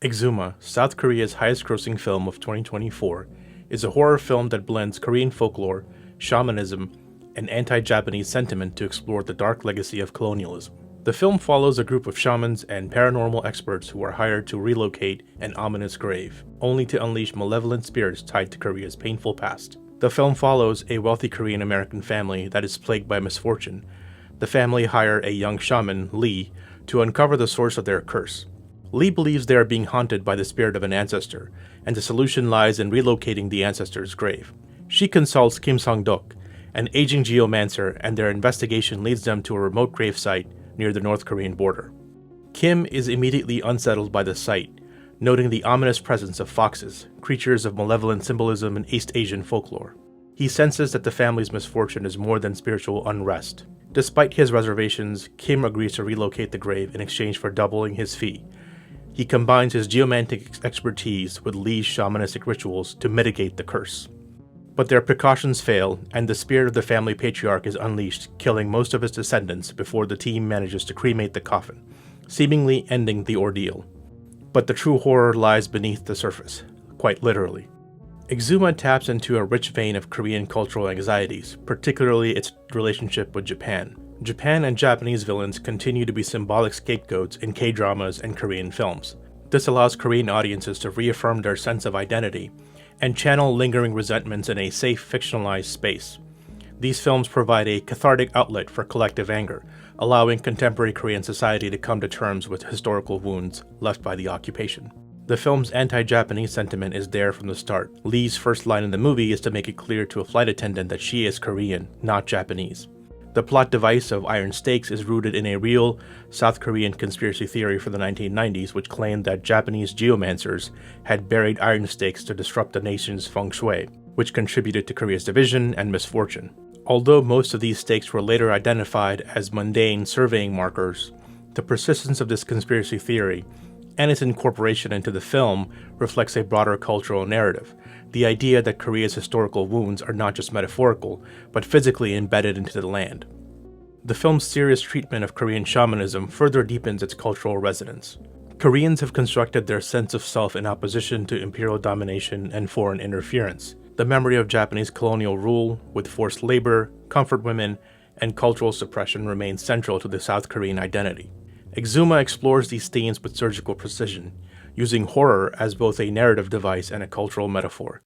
Exhuma, South Korea's highest-grossing film of 2024, is a horror film that blends Korean folklore, shamanism, and anti-Japanese sentiment to explore the dark legacy of colonialism. The film follows a group of shamans and paranormal experts who are hired to relocate an ominous grave, only to unleash malevolent spirits tied to Korea's painful past. The film follows a wealthy Korean-American family that is plagued by misfortune. The family hire a young shaman, Lee, to uncover the source of their curse. Lee believes they are being haunted by the spirit of an ancestor, and the solution lies in relocating the ancestor's grave. She consults Kim Song-duk, an aging geomancer, and their investigation leads them to a remote gravesite near the North Korean border. Kim is immediately unsettled by the sight, noting the ominous presence of foxes, creatures of malevolent symbolism in East Asian folklore. He senses that the family's misfortune is more than spiritual unrest. Despite his reservations, Kim agrees to relocate the grave in exchange for doubling his fee. He combines his geomantic expertise with Lee's shamanistic rituals to mitigate the curse. But their precautions fail, and the spirit of the family patriarch is unleashed, killing most of his descendants before the team manages to cremate the coffin, seemingly ending the ordeal. But the true horror lies beneath the surface, quite literally. Exhuma taps into a rich vein of Korean cultural anxieties, particularly its relationship with Japan. Japan and Japanese villains continue to be symbolic scapegoats in K-dramas and Korean films. This allows Korean audiences to reaffirm their sense of identity and channel lingering resentments in a safe, fictionalized space. These films provide a cathartic outlet for collective anger, allowing contemporary Korean society to come to terms with historical wounds left by the occupation. The film's anti-Japanese sentiment is there from the start. Lee's first line in the movie is to make it clear to a flight attendant that she is Korean, not Japanese. The plot device of iron stakes is rooted in a real South Korean conspiracy theory from the 1990s which claimed that Japanese geomancers had buried iron stakes to disrupt the nation's feng shui, which contributed to Korea's division and misfortune. Although most of these stakes were later identified as mundane surveying markers, the persistence of this conspiracy theory and its incorporation into the film reflects a broader cultural narrative, the idea that Korea's historical wounds are not just metaphorical, but physically embedded into the land. The film's serious treatment of Korean shamanism further deepens its cultural resonance. Koreans have constructed their sense of self in opposition to imperial domination and foreign interference. The memory of Japanese colonial rule, with forced labor, comfort women, and cultural suppression remains central to the South Korean identity. Exhuma explores these themes with surgical precision, using horror as both a narrative device and a cultural metaphor.